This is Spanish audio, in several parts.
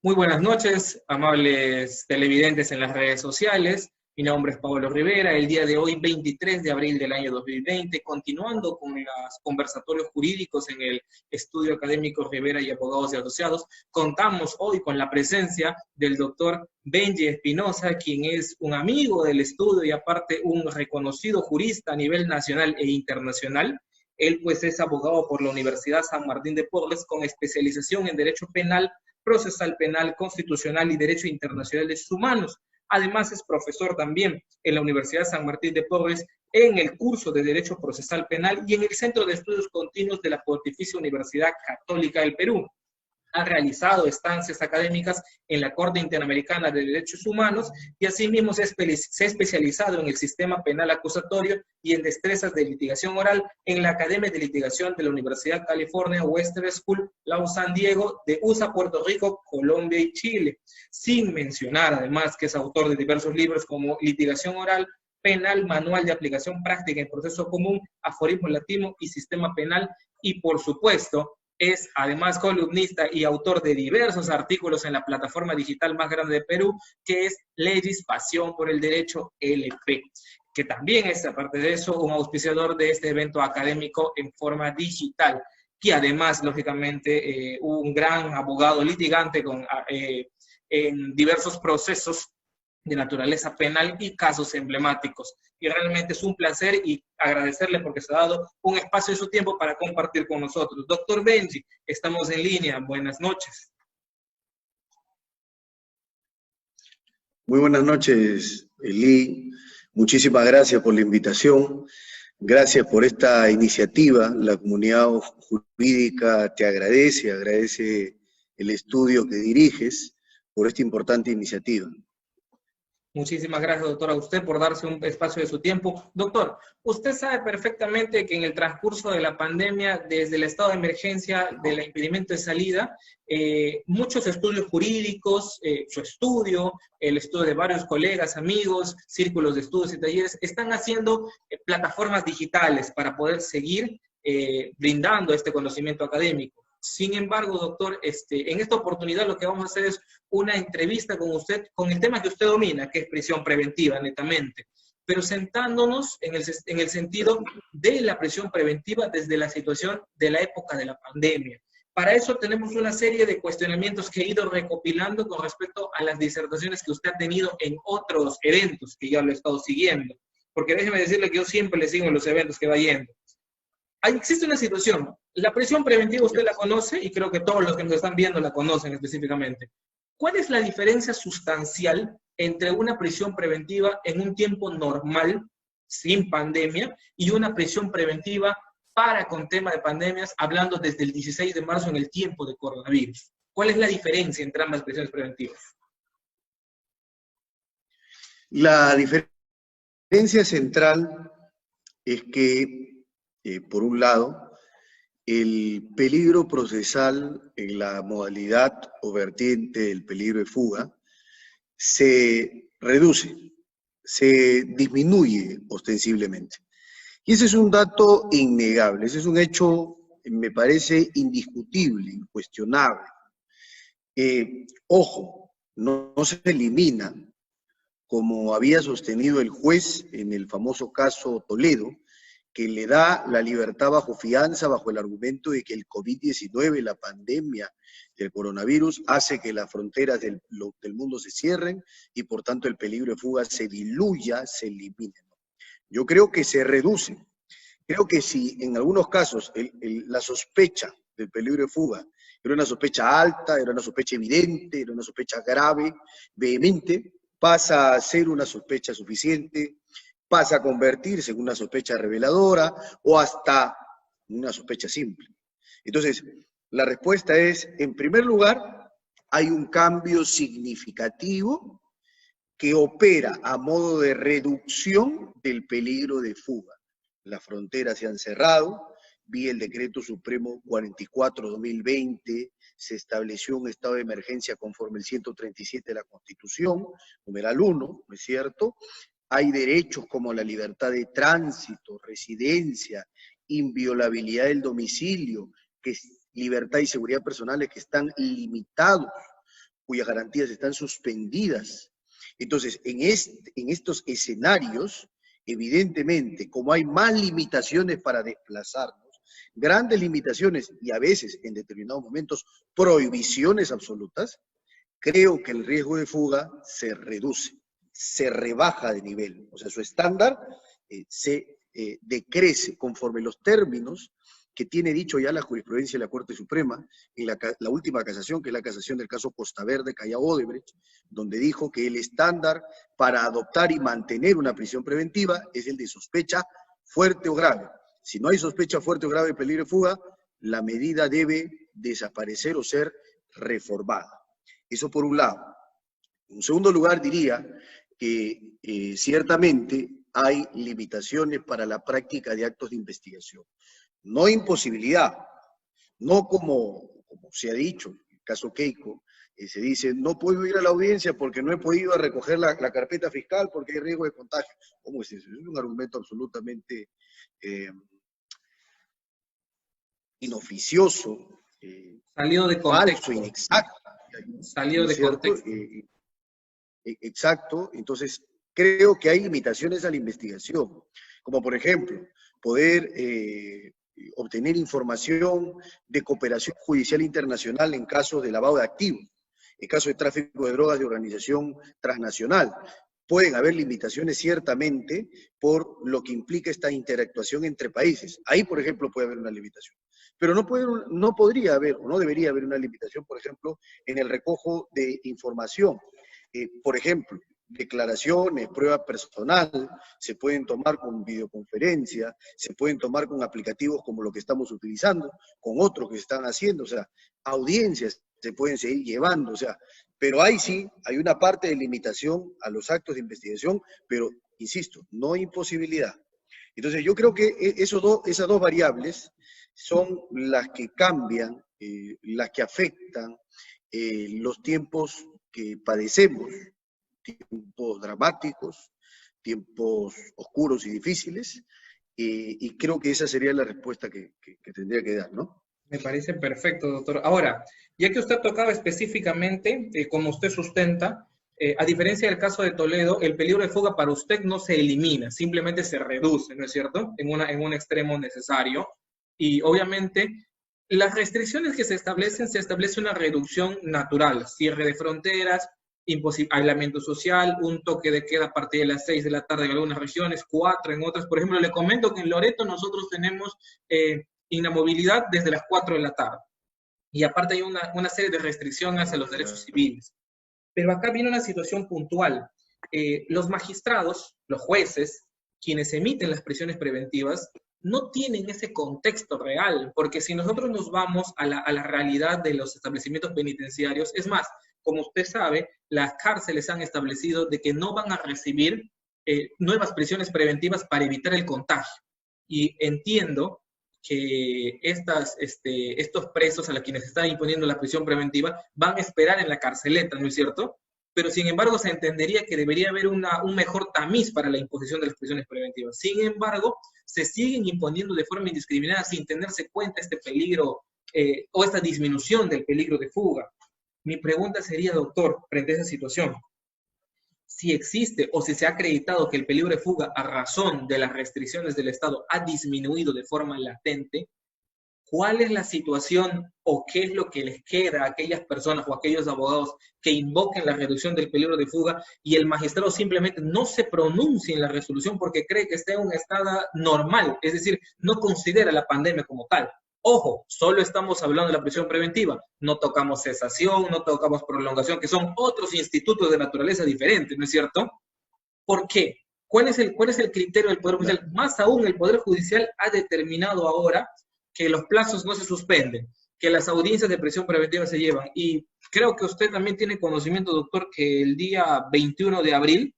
Muy buenas noches, amables televidentes en las redes sociales. Mi nombre es Pablo Rivera. El día de hoy, 23 de abril del año 2020, continuando con los conversatorios jurídicos en el Estudio Académico Rivera y Abogados y Asociados, contamos hoy con la presencia del doctor Benji Espinosa, quien es un amigo del estudio y aparte un reconocido jurista a nivel nacional e internacional. Él pues es abogado por la Universidad San Martín de Porres con especialización en Derecho Penal, Procesal Penal, Constitucional y Derecho Internacional de Derechos Humanos. Además es profesor también en la Universidad San Martín de Porres en el curso de Derecho Procesal Penal y en el Centro de Estudios Continuos de la Pontificia Universidad Católica del Perú. Ha realizado estancias académicas en la Corte Interamericana de Derechos Humanos y asimismo se ha especializado en el sistema penal acusatorio y en destrezas de litigación oral en la Academia de Litigación de la Universidad California Western School, Lau San Diego, de USA, Puerto Rico, Colombia y Chile. Sin mencionar además que es autor de diversos libros como Litigación Oral, Penal, Manual de Aplicación Práctica en Proceso Común, Aforismo Latino y Sistema Penal, y por supuesto es además columnista y autor de diversos artículos en la plataforma digital más grande de Perú, que es Legis Pasión por el Derecho LP, que también es, aparte de eso, un auspiciador de este evento académico en forma digital, que además, lógicamente, un gran abogado litigante en diversos procesos de naturaleza penal y casos emblemáticos. Y realmente es un placer y agradecerle porque se ha dado un espacio de su tiempo para compartir con nosotros. Doctor Benji, estamos en línea. Buenas noches. Muy buenas noches, Eli. Muchísimas gracias por la invitación. Gracias por esta iniciativa. La comunidad jurídica te agradece el estudio que diriges por esta importante iniciativa. Muchísimas gracias, doctor, a usted por darse un espacio de su tiempo. Doctor, usted sabe perfectamente que en el transcurso de la pandemia, desde el estado de emergencia del impedimento de salida, muchos estudios jurídicos, su estudio, el estudio de varios colegas, amigos, círculos de estudios y talleres, están haciendo plataformas digitales para poder seguir brindando este conocimiento académico. Sin embargo, doctor, en esta oportunidad lo que vamos a hacer es una entrevista con usted, con el tema que usted domina, que es prisión preventiva, netamente, pero sentándonos en el sentido de la prisión preventiva desde la situación de la época de la pandemia. Para eso tenemos una serie de cuestionamientos que he ido recopilando con respecto a las disertaciones que usted ha tenido en otros eventos que yo lo he estado siguiendo, porque déjeme decirle que yo siempre le sigo en los eventos que va yendo. Existe una situación, la prisión preventiva usted la conoce y creo que todos los que nos están viendo la conocen específicamente. ¿Cuál es la diferencia sustancial entre una prisión preventiva en un tiempo normal, sin pandemia, y una prisión preventiva con tema de pandemias, hablando desde el 16 de marzo en el tiempo de coronavirus? ¿Cuál es la diferencia entre ambas prisiones preventivas? La diferencia central es que por un lado, el peligro procesal en la modalidad o vertiente del peligro de fuga se reduce, se disminuye ostensiblemente. Y ese es un dato innegable, ese es un hecho, me parece, indiscutible, incuestionable. Ojo, no se elimina, como había sostenido el juez en el famoso caso Toledo, que le da la libertad bajo fianza, bajo el argumento de que el COVID-19, la pandemia del coronavirus, hace que las fronteras del mundo se cierren y por tanto el peligro de fuga se diluya, se elimine. Yo creo que se reduce. Creo que si en algunos casos la sospecha del peligro de fuga era una sospecha alta, era una sospecha evidente, era una sospecha grave, vehemente, pasa a ser una sospecha suficiente, pasa a convertirse en una sospecha reveladora o hasta una sospecha simple. Entonces, la respuesta es, en primer lugar, hay un cambio significativo que opera a modo de reducción del peligro de fuga. Las fronteras se han cerrado, vía el Decreto Supremo 44/2020, se estableció un estado de emergencia conforme el 137 de la Constitución, numeral 1, ¿no es cierto? Hay derechos como la libertad de tránsito, residencia, inviolabilidad del domicilio, que es libertad y seguridad personales que están limitados cuyas garantías están suspendidas. Entonces, en estos escenarios, evidentemente, como hay más limitaciones para desplazarnos, grandes limitaciones y a veces, en determinados momentos, prohibiciones absolutas, creo que el riesgo de fuga se reduce, se rebaja de nivel. O sea, su estándar se decrece conforme los términos que tiene dicho ya la jurisprudencia de la Corte Suprema, en la última casación, que es la casación del caso Costa Verde, Callao Odebrecht, donde dijo que el estándar para adoptar y mantener una prisión preventiva es el de sospecha fuerte o grave. Si no hay sospecha fuerte o grave de peligro de fuga, la medida debe desaparecer o ser reformada. Eso por un lado. En segundo lugar, diría que ciertamente hay limitaciones para la práctica de actos de investigación. No imposibilidad, no como se ha dicho, en el caso Keiko, se dice, no puedo ir a la audiencia porque no he podido recoger la carpeta fiscal porque hay riesgo de contagio. ¿Cómo es eso? Es un argumento absolutamente inoficioso, salido de contexto. falso, inexacto. Salido de contexto. Exacto, entonces creo que hay limitaciones a la investigación, como por ejemplo, poder obtener información de cooperación judicial internacional en casos de lavado de activos, en caso de tráfico de drogas de organización transnacional. Pueden haber limitaciones ciertamente por lo que implica esta interactuación entre países. Ahí, por ejemplo, puede haber una limitación. Pero no podría haber o no debería haber una limitación, por ejemplo, en el recojo de información. Por ejemplo, declaraciones, prueba personal, se pueden tomar con videoconferencia, se pueden tomar con aplicativos como lo que estamos utilizando, con otros que se están haciendo, o sea, audiencias se pueden seguir llevando, o sea, pero ahí sí hay una parte de limitación a los actos de investigación, pero, insisto, no imposibilidad. Entonces yo creo que esas dos variables son las que cambian, las que afectan los tiempos que padecemos, tiempos dramáticos, tiempos oscuros y difíciles, y creo que esa sería la respuesta que tendría que dar, ¿no? Me parece perfecto, doctor. Ahora, ya que usted tocaba específicamente, como usted sustenta, a diferencia del caso de Toledo, el peligro de fuga para usted no se elimina, simplemente se reduce, ¿no es cierto? En un extremo necesario. Y obviamente, las restricciones que se establece una reducción natural, cierre de fronteras, aislamiento social, un toque de queda a partir de las 6 de la tarde en algunas regiones, 4 en otras. Por ejemplo, le comento que en Loreto nosotros tenemos inamovilidad desde las 4 de la tarde. Y aparte hay una serie de restricciones a los derechos civiles. Pero acá viene una situación puntual. Los magistrados, los jueces, quienes emiten las prisiones preventivas, no tienen ese contexto real, porque si nosotros nos vamos a la realidad de los establecimientos penitenciarios, es más, como usted sabe, las cárceles han establecido de que no van a recibir nuevas prisiones preventivas para evitar el contagio. Y entiendo que estos presos a los quienes están imponiendo la prisión preventiva van a esperar en la carceleta, ¿no es cierto? Pero sin embargo se entendería que debería haber un mejor tamiz para la imposición de las prisiones preventivas. Sin embargo, se siguen imponiendo de forma indiscriminada sin tenerse cuenta este peligro o esta disminución del peligro de fuga. Mi pregunta sería, doctor, frente a esa situación, si existe o si se ha acreditado que el peligro de fuga a razón de las restricciones del Estado ha disminuido de forma latente, ¿cuál es la situación o qué es lo que les queda a aquellas personas o a aquellos abogados que invoquen la reducción del peligro de fuga y el magistrado simplemente no se pronuncie en la resolución porque cree que está en un estado normal, es decir, no considera la pandemia como tal? Ojo, solo estamos hablando de la prisión preventiva, no tocamos cesación, no tocamos prolongación, que son otros institutos de naturaleza diferente, ¿no es cierto? ¿Por qué? ¿Cuál es el criterio del Poder Judicial? Más aún, el Poder Judicial ha determinado ahora que los plazos no se suspenden, que las audiencias de prisión preventiva se llevan. Y creo que usted también tiene conocimiento, doctor, que el día 21 de abril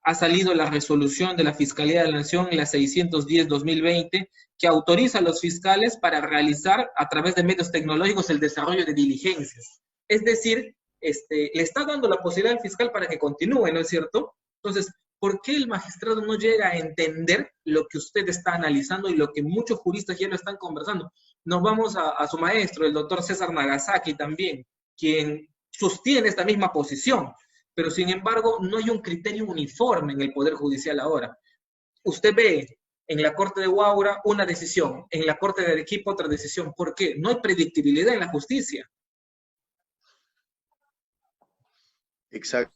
ha salido la resolución de la Fiscalía de la Nación, la 610-2020, que autoriza a los fiscales para realizar a través de medios tecnológicos el desarrollo de diligencias. Es decir, le está dando la posibilidad al fiscal para que continúe, ¿no es cierto? Entonces, ¿por qué el magistrado no llega a entender lo que usted está analizando y lo que muchos juristas ya lo están conversando? Nos vamos a su maestro, el doctor César Nagasaki también, quien sostiene esta misma posición, pero sin embargo no hay un criterio uniforme en el Poder Judicial ahora. Usted ve en la Corte de Huaura una decisión, en la Corte de Arequipa otra decisión. ¿Por qué? No hay predictibilidad en la justicia. Exacto.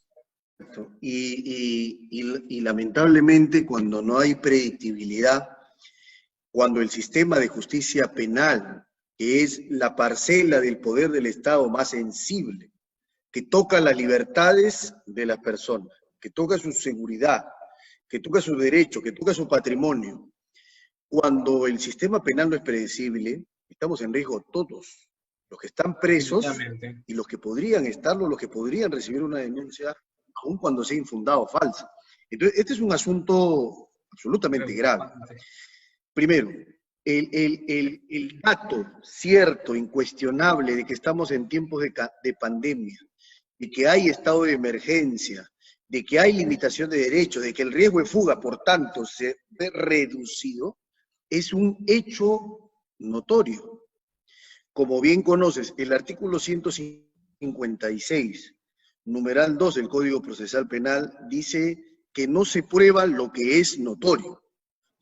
Y lamentablemente cuando no hay predictibilidad, cuando el sistema de justicia penal, que es la parcela del poder del Estado más sensible, que toca las libertades de las personas, que toca su seguridad, que toca su derecho, que toca su patrimonio, cuando el sistema penal no es predecible, estamos en riesgo todos, los que están presos y los que podrían estarlo, los que podrían recibir una denuncia, aun cuando sea infundada o falsa. Entonces, este es un asunto absolutamente grave. Primero, el dato cierto, incuestionable, de que estamos en tiempos de pandemia, de que hay estado de emergencia, de que hay limitación de derechos, de que el riesgo de fuga, por tanto, se ve reducido, es un hecho notorio. Como bien conoces, el artículo 156, numeral 2 del Código Procesal Penal, dice que no se prueba lo que es notorio.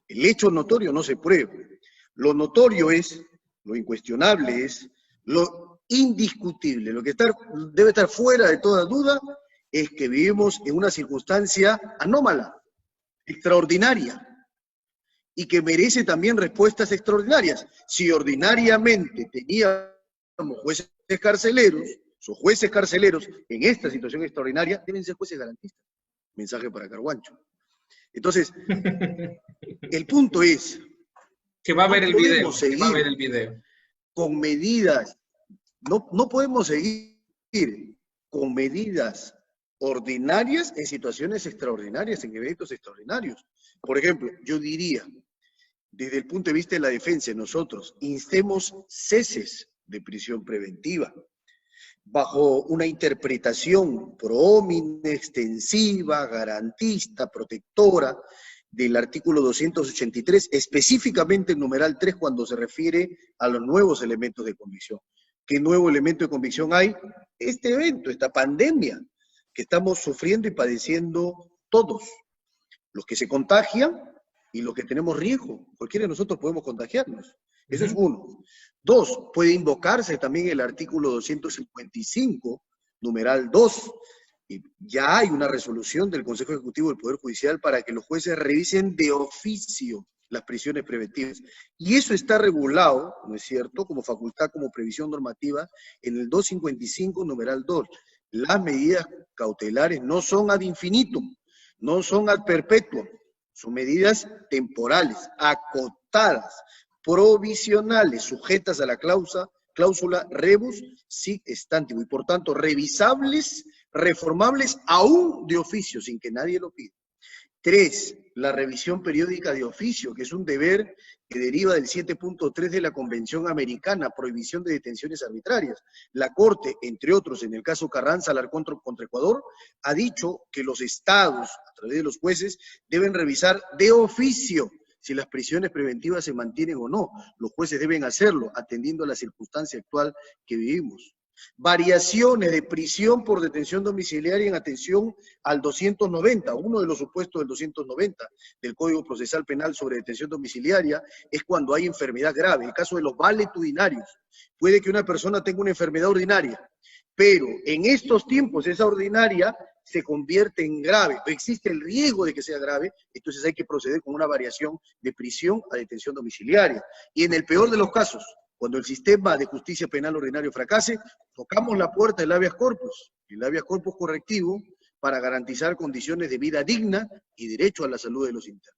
El hecho notorio no se prueba. Lo notorio es, lo incuestionable es, lo indiscutible, lo que debe estar fuera de toda duda es que vivimos en una circunstancia anómala, extraordinaria, y que merece también respuestas extraordinarias. Si ordinariamente teníamos jueces carceleros, esos jueces carceleros en esta situación extraordinaria deben ser jueces garantistas. Mensaje para Carguancho. Entonces, el punto es que va a ver el video, seguir va a ver el video. Con medidas, no podemos seguir con medidas ordinarias en situaciones extraordinarias, en eventos extraordinarios. Por ejemplo, yo diría, desde el punto de vista de la defensa, nosotros instemos ceses de prisión preventiva bajo una interpretación pro homine, extensiva, garantista, protectora del artículo 283, específicamente el numeral 3 cuando se refiere a los nuevos elementos de convicción. ¿Qué nuevo elemento de convicción hay? Este evento, esta pandemia que estamos sufriendo y padeciendo todos, los que se contagian y los que tenemos riesgo. Cualquiera de nosotros podemos contagiarnos. Eso es uno. Dos, puede invocarse también el artículo 255, numeral 2. Y ya hay una resolución del Consejo Ejecutivo del Poder Judicial para que los jueces revisen de oficio las prisiones preventivas. Y eso está regulado, ¿no es cierto?, como facultad, como previsión normativa, en el 255, numeral 2. Las medidas cautelares no son ad infinitum, no son ad perpetuum, son medidas temporales, acotadas, provisionales, sujetas a la cláusula rebus sic stantibus, y por tanto revisables, reformables aún de oficio, sin que nadie lo pida. 3. La revisión periódica de oficio, que es un deber que deriva del 7.3 de la Convención Americana, prohibición de detenciones arbitrarias. La Corte, entre otros, en el caso Carranza-Alarcón contra Ecuador, ha dicho que los estados, a través de los jueces, deben revisar de oficio si las prisiones preventivas se mantienen o no. Los jueces deben hacerlo, atendiendo a la circunstancia actual que vivimos. Variaciones de prisión por detención domiciliaria en atención al 290, uno de los supuestos del 290 del Código Procesal Penal sobre detención domiciliaria es cuando hay enfermedad grave. El caso de los valetudinarios. Puede que una persona tenga una enfermedad ordinaria, pero en estos tiempos esa ordinaria se convierte en grave, existe el riesgo de que sea grave, entonces hay que proceder con una variación de prisión a detención domiciliaria. Y en el peor de los casos, cuando el sistema de justicia penal ordinario fracase, tocamos la puerta del habeas corpus, el habeas corpus correctivo, para garantizar condiciones de vida digna y derecho a la salud de los internos.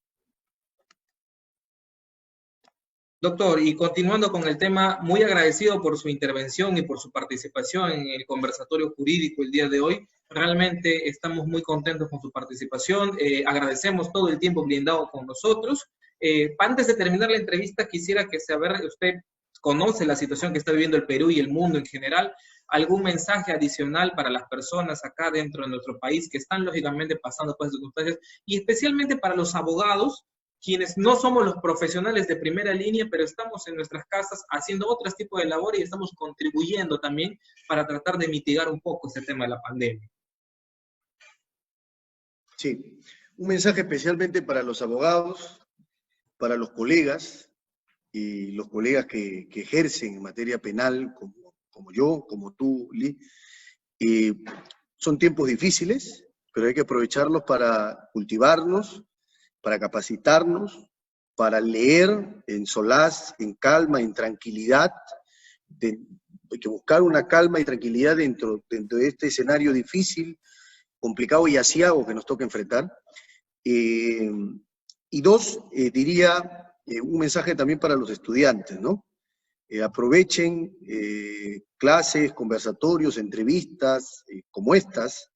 Doctor, y continuando con el tema, muy agradecido por su intervención y por su participación en el conversatorio jurídico el día de hoy. Realmente estamos muy contentos con su participación. Agradecemos todo el tiempo brindado con nosotros. Antes de terminar la entrevista, quisiera que saber, usted conoce la situación que está viviendo el Perú y el mundo en general, algún mensaje adicional para las personas acá dentro de nuestro país que están lógicamente pasando por esas circunstancias, y especialmente para los abogados quienes no somos los profesionales de primera línea, pero estamos en nuestras casas haciendo otros tipos de labor y estamos contribuyendo también para tratar de mitigar un poco este tema de la pandemia. Sí, un mensaje especialmente para los abogados, para los colegas y los colegas que ejercen en materia penal, como yo, como tú, Lee. Son tiempos difíciles, pero hay que aprovecharlos para cultivarnos, para capacitarnos, para leer en solaz, en calma, en tranquilidad. Hay que buscar una calma y tranquilidad dentro de este escenario difícil, complicado y aciago que nos toca enfrentar. Y dos, diría un mensaje también para los estudiantes, ¿no? Aprovechen clases, conversatorios, entrevistas como estas,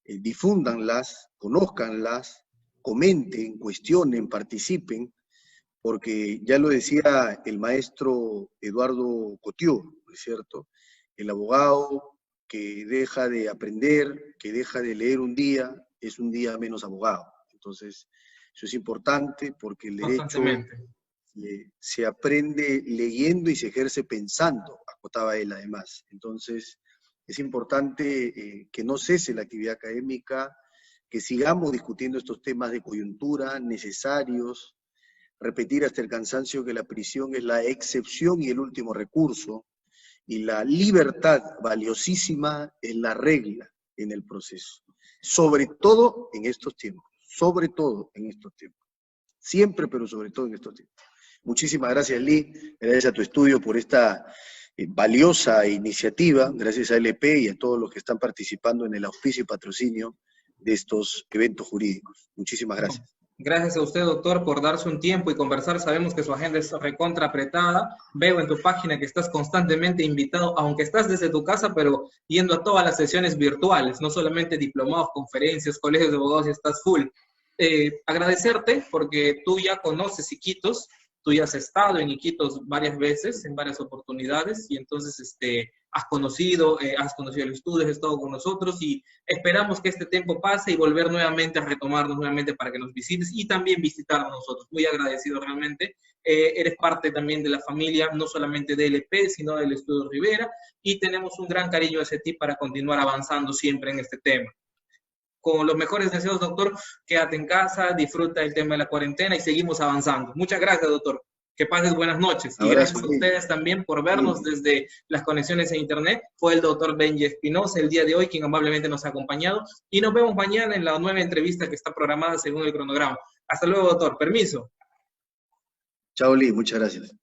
difúndanlas, conózcanlas, comenten, cuestionen, participen, porque ya lo decía el maestro Eduardo Cotió, ¿no es cierto? El abogado que deja de aprender, que deja de leer un día, es un día menos abogado. Entonces, eso es importante porque el derecho se aprende leyendo y se ejerce pensando, acotaba él además. Entonces, es importante que no cese la actividad académica, que sigamos discutiendo estos temas de coyuntura necesarios, repetir hasta el cansancio que la prisión es la excepción y el último recurso, y la libertad valiosísima es la regla en el proceso. Sobre todo en estos tiempos, sobre todo en estos tiempos. Siempre, pero sobre todo en estos tiempos. Muchísimas gracias, Lee, gracias a tu estudio por esta valiosa iniciativa, gracias a LP y a todos los que están participando en el auspicio y patrocinio de estos eventos jurídicos. Muchísimas gracias. Gracias a usted, doctor, por darse un tiempo y conversar. Sabemos que su agenda es recontra apretada. Veo en tu página que estás constantemente invitado, aunque estás desde tu casa, pero yendo a todas las sesiones virtuales, no solamente diplomados, conferencias, colegios de abogados, y estás full. Agradecerte porque tú ya conoces Iquitos, tú ya has estado en Iquitos varias veces, en varias oportunidades, y entonces has conocido el estudio, has estado con nosotros, y esperamos que este tiempo pase y volver nuevamente a retomarnos nuevamente para que nos visites y también visitarnos nosotros. Muy agradecido realmente. Eres parte también de la familia, no solamente de LP, sino del Estudio Rivera, y tenemos un gran cariño hacia ti para continuar avanzando siempre en este tema. Con los mejores deseos, doctor, quédate en casa, disfruta el tema de la cuarentena y seguimos avanzando. Muchas gracias, doctor. Que pases buenas noches. Y gracias a ustedes también por vernos desde las conexiones en internet. Fue el doctor Benji Espinosa el día de hoy quien amablemente nos ha acompañado. Y nos vemos mañana en la nueva entrevista que está programada según el cronograma. Hasta luego, doctor. Permiso. Chao, Lee. Muchas gracias.